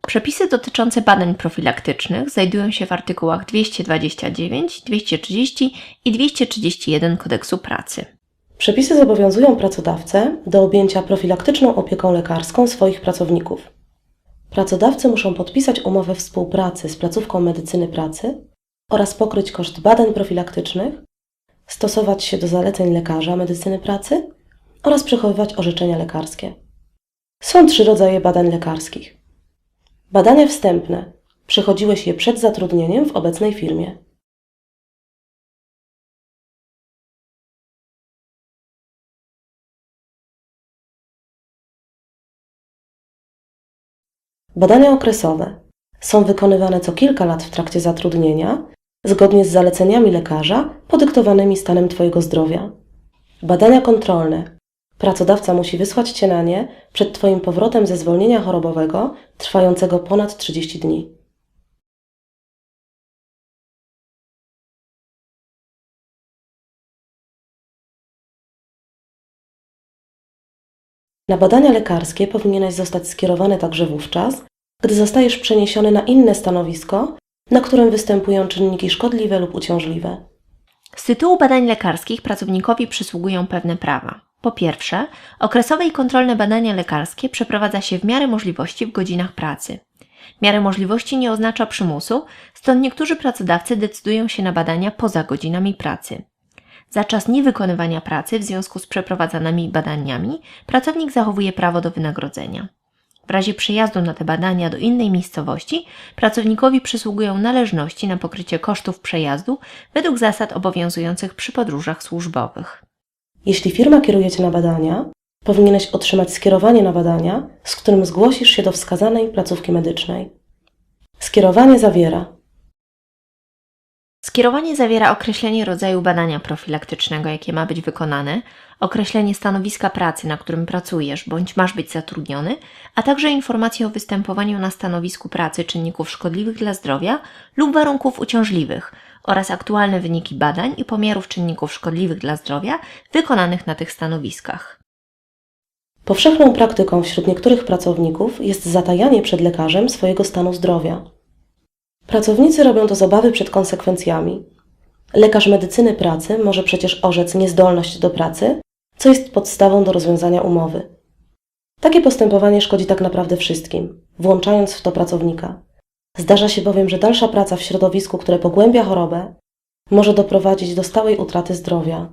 Przepisy dotyczące badań profilaktycznych znajdują się w artykułach 229, 230 i 231 Kodeksu pracy. Przepisy zobowiązują pracodawcę do objęcia profilaktyczną opieką lekarską swoich pracowników. Pracodawcy muszą podpisać umowę współpracy z placówką medycyny pracy oraz pokryć koszt badań profilaktycznych, stosować się do zaleceń lekarza medycyny pracy oraz przechowywać orzeczenia lekarskie. Są 3 rodzaje badań lekarskich. Badania wstępne. Przechodziłeś je przed zatrudnieniem w obecnej firmie. Badania okresowe. Są wykonywane co kilka lat w trakcie zatrudnienia, zgodnie z zaleceniami lekarza podyktowanymi stanem Twojego zdrowia. Badania kontrolne. Pracodawca musi wysłać Cię na nie przed Twoim powrotem ze zwolnienia chorobowego trwającego ponad 30 dni. Na badania lekarskie powinieneś zostać skierowany także wówczas, gdy zostajesz przeniesiony na inne stanowisko, na którym występują czynniki szkodliwe lub uciążliwe. Z tytułu badań lekarskich pracownikowi przysługują pewne prawa. Po pierwsze, okresowe i kontrolne badania lekarskie przeprowadza się w miarę możliwości w godzinach pracy. W miarę możliwości nie oznacza przymusu, stąd niektórzy pracodawcy decydują się na badania poza godzinami pracy. Za czas niewykonywania pracy w związku z przeprowadzanymi badaniami pracownik zachowuje prawo do wynagrodzenia. W razie przejazdu na te badania do innej miejscowości pracownikowi przysługują należności na pokrycie kosztów przejazdu według zasad obowiązujących przy podróżach służbowych. Jeśli firma kieruje Cię na badania, powinieneś otrzymać skierowanie na badania, z którym zgłosisz się do wskazanej placówki medycznej. Skierowanie zawiera określenie rodzaju badania profilaktycznego, jakie ma być wykonane, określenie stanowiska pracy, na którym pracujesz bądź masz być zatrudniony, a także informacje o występowaniu na stanowisku pracy czynników szkodliwych dla zdrowia lub warunków uciążliwych oraz aktualne wyniki badań i pomiarów czynników szkodliwych dla zdrowia wykonanych na tych stanowiskach. Powszechną praktyką wśród niektórych pracowników jest zatajanie przed lekarzem swojego stanu zdrowia. Pracownicy robią to z obawy przed konsekwencjami. Lekarz medycyny pracy może przecież orzec niezdolność do pracy, co jest podstawą do rozwiązania umowy. Takie postępowanie szkodzi tak naprawdę wszystkim, włączając w to pracownika. Zdarza się bowiem, że dalsza praca w środowisku, które pogłębia chorobę, może doprowadzić do stałej utraty zdrowia.